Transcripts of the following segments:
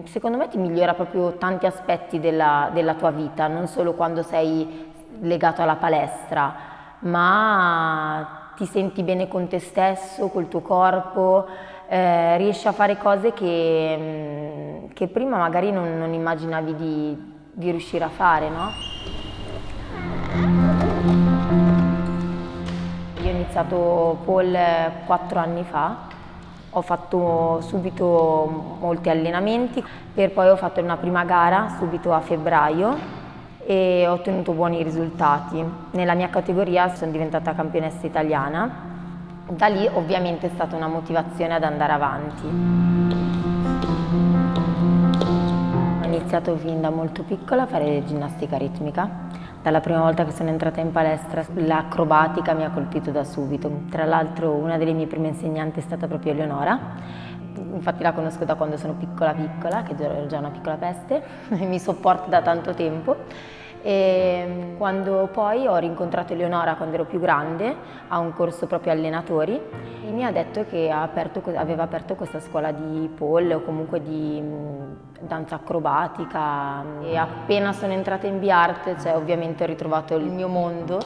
Secondo me ti migliora proprio tanti aspetti della tua vita, non solo quando sei legato alla palestra, ma ti senti bene con te stesso, col tuo corpo, riesci a fare cose che prima magari non immaginavi di riuscire a fare, no? Io ho iniziato pole 4 anni fa. Ho fatto subito molti allenamenti, poi ho fatto una prima gara subito a febbraio e ho ottenuto buoni risultati. Nella mia categoria sono diventata campionessa italiana. Da lì ovviamente è stata una motivazione ad andare avanti. Ho iniziato fin da molto piccola a fare ginnastica ritmica. Dalla prima volta che sono entrata in palestra l'acrobatica mi ha colpito da subito. Tra l'altro una delle mie prime insegnanti è stata proprio Eleonora, infatti la conosco da quando sono piccola, che ero già una piccola peste, mi sopporta da tanto tempo. E quando poi ho rincontrato Eleonora quando ero più grande a un corso proprio allenatori, mi ha detto che aveva aperto questa scuola di pole o comunque di danza acrobatica, e appena sono entrata in B-Art, cioè, ovviamente ho ritrovato il mio mondo,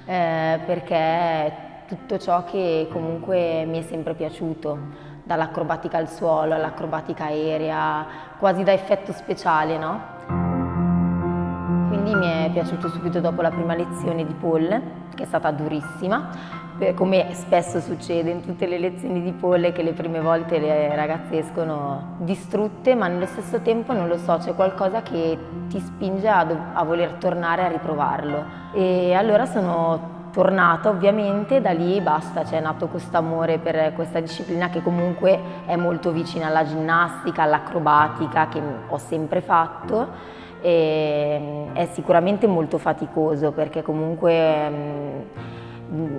perché è tutto ciò che comunque mi è sempre piaciuto, dall'acrobatica al suolo all'acrobatica aerea, quasi da effetto speciale, no? Quindi mi è piaciuto subito dopo la prima lezione di pole, che è stata durissima, come spesso succede in tutte le lezioni di pole, che le prime volte le ragazze escono distrutte, ma nello stesso tempo, non lo so, c'è qualcosa che ti spinge a voler tornare a riprovarlo. E allora sono tornata, ovviamente, da lì basta, c'è nato questo amore per questa disciplina che comunque è molto vicina alla ginnastica, all'acrobatica, che ho sempre fatto. E è sicuramente molto faticoso, perché comunque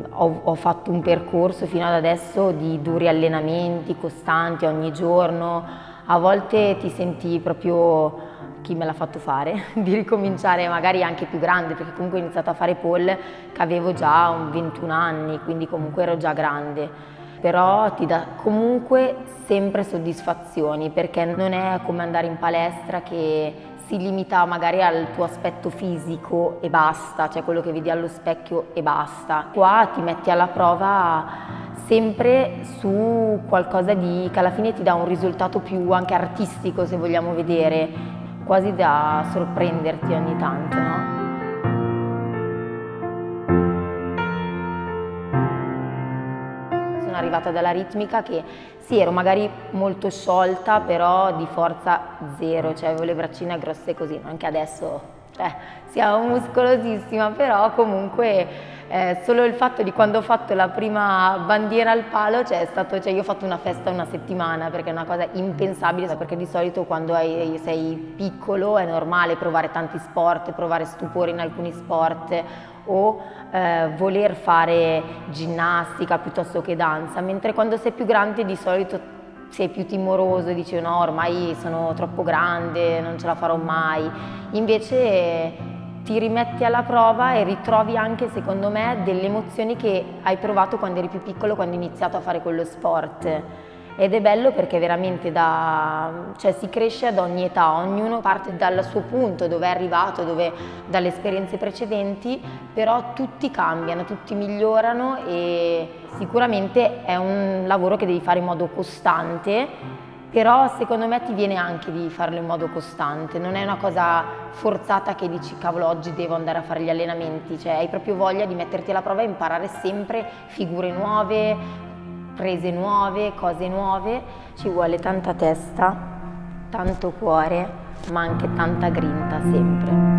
ho fatto un percorso fino ad adesso di duri allenamenti costanti ogni giorno. A volte ti senti proprio, chi me l'ha fatto fare, di ricominciare magari anche più grande, perché comunque ho iniziato a fare pole che avevo già 21 anni, quindi comunque ero già grande. Però ti dà comunque sempre soddisfazioni, perché non è come andare in palestra che si limita magari al tuo aspetto fisico e basta, cioè quello che vedi allo specchio e basta. Qua ti metti alla prova sempre su qualcosa che alla fine ti dà un risultato più anche artistico, se vogliamo vedere, quasi da sorprenderti ogni tanto, no? Sono arrivata dalla ritmica che sì, ero magari molto sciolta, però di forza zero, cioè avevo le braccine grosse così, anche adesso, siamo muscolosissima, però comunque solo il fatto di quando ho fatto la prima bandiera al palo, io ho fatto una festa una settimana, perché è una cosa impensabile, perché di solito quando sei piccolo è normale provare tanti sport, provare stupore in alcuni sport, o voler fare ginnastica piuttosto che danza, mentre quando sei più grande di solito sei più timoroso e dici no, ormai sono troppo grande, non ce la farò mai. Invece ti rimetti alla prova e ritrovi anche, secondo me, delle emozioni che hai provato quando eri più piccolo, quando hai iniziato a fare quello sport. Ed è bello perché veramente si cresce ad ogni età, ognuno parte dal suo punto, dove è arrivato, dalle esperienze precedenti, però tutti cambiano, tutti migliorano, e sicuramente è un lavoro che devi fare in modo costante, però secondo me ti viene anche di farlo in modo costante, non è una cosa forzata che dici cavolo oggi devo andare a fare gli allenamenti, cioè hai proprio voglia di metterti alla prova e imparare sempre figure nuove, prese nuove, cose nuove. Ci vuole tanta testa, tanto cuore, ma anche tanta grinta sempre.